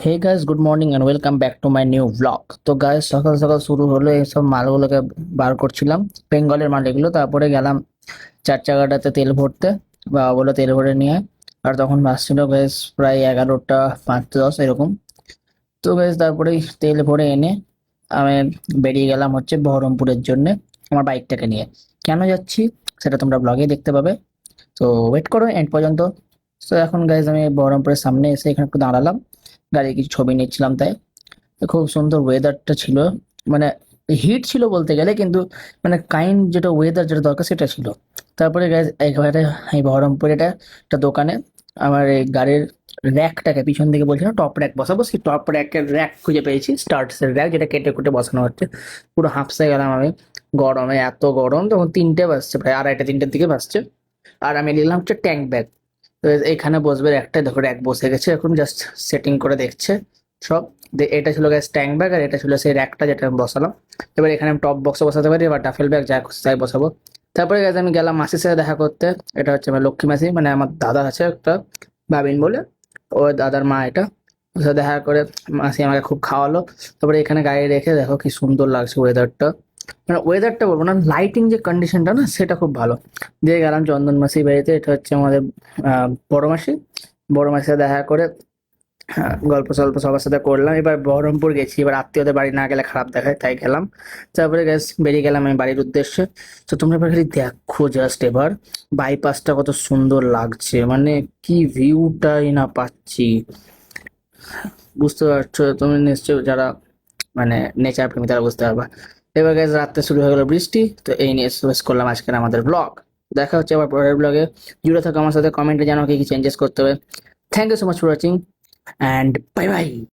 Hey guys, good morning and welcome back to my new blog. তো guys, সকাল সকাল শুরু হলো এইসব মালগুলোকে বার করছিলাম, বেঙ্গলের মাল এগুলো। তারপরে গেলাম চার চাকাটাতে তেল ভরতে, বা বলে তেল ভরে নিয়ে আয়। আর তখন বাজছিল গাইস প্রায় 11টা 5-10 এরকম। তো গাইস তারপরে তেল ভরে এনে আমি বেরিয়ে গেলাম হচ্ছে বহরমপুরের জন্য আমার বাইকটাকে নিয়ে। কেন যাচ্ছি সেটা তোমরা ব্লগে দেখতে পাবে, তো ওয়েট করো এন্ড পর্যন্ত। তো এখন গাইজ আমি বহরমপুরের সামনে এসে এখানে একটু দাঁড়ালাম, গাড়ির কিছু ছবি নিচ্ছিলাম তাই। তো খুব সুন্দর ওয়েদারটা ছিল, মানে হিট ছিল বলতে গেলে, কিন্তু মানে কাইন্ড যেটা ওয়েদার যেটা দরকার সেটা ছিল। তারপরে গাইজ একেবারে এই বহরমপুরে একটা দোকানে আমার এই গাড়ির র্যাকটাকে পিছন দিকে বলছিলাম টপ র্যাক বসাবো, সেই টপ র্যাকের র্যাক খুঁজে পেয়েছি, স্টার্টসের র্যাক, যেটা কেটে কুটে বসানো হচ্ছে। পুরো হাঁপসে গেলাম আমি গরমে, এত গরম। তখন 3টে বাজছে, প্রায় 2:30-3টের দিকে বাজছে। আর আমি নিলাম হচ্ছে ট্যাঙ্ক ব্যাগ। তো এখানে বসবে একটা, দেখো র্যাক বসে গেছে, এখন জাস্ট সেটিং করে দেখছে সব। এটা ছিল গ্যাস ট্যাঙ্ক ব্যাগ, আর এটা ছিল সেই র্যাকটা যেটা আমি বসালাম। এবার এখানে আমি টপ বক্সে বসাতে পারি, এবার ডাফেল ব্যাগ যা খুশি তাই বসাবো। তারপরে গেছে আমি গেলাম মাসির সাথে দেখা করতে। এটা হচ্ছে আমার লক্ষ্মী মাসি, মানে আমার দাদা আছে একটা, ভাবিন বলে, ও দাদার মা এটা। ওর সাথে দেখা করে মাসি আমাকে খুব খাওয়ালো। তারপরে এখানে গাড়ি রেখে দেখো কি সুন্দর লাগছে ওয়েদারটা, মানে ওয়েদারটা বলবো না, লাইটিং যে কন্ডিশনটা না সেটা খুব ভালো। দিয়ে গেলাম চন্দন মাসির বাড়িতে, এটা হচ্ছে আমাদের বড় মাসি। বড় মাসির সাথে দেখা করে গল্প সল্প সবার সাথে করলাম। এবার বহরমপুর গেছি, এবার আত্মীয়দের বাড়ি না গেলে খারাপ দেখায়, তাই গেলাম। তারপরে গ্যাস বেরিয়ে গেলাম আমি বাড়ির উদ্দেশ্যে। তো তোমরা এবার খালি দেখো জাস্ট এবার বাইপাসটা কত সুন্দর লাগছে, মানে কি ভিউটাই না পাচ্ছি, বুঝতে পারছো তুমি নিশ্চয়ই, যারা মানে নেচার প্রেমী তারা বুঝতে পারবা। এবার গ্যাস রাত্রে শুরু হয়ে গেল বৃষ্টি। তো এই নিয়ে শেষ করলাম আজকের আমাদের ব্লগ। দেখা হচ্ছে আবার পরের ব্লগে। জুড়ে থাকো আমার সাথে, কমেন্টে জানাও কি কি চেঞ্জেস করতে হবে। Thank you so much for watching, and bye bye.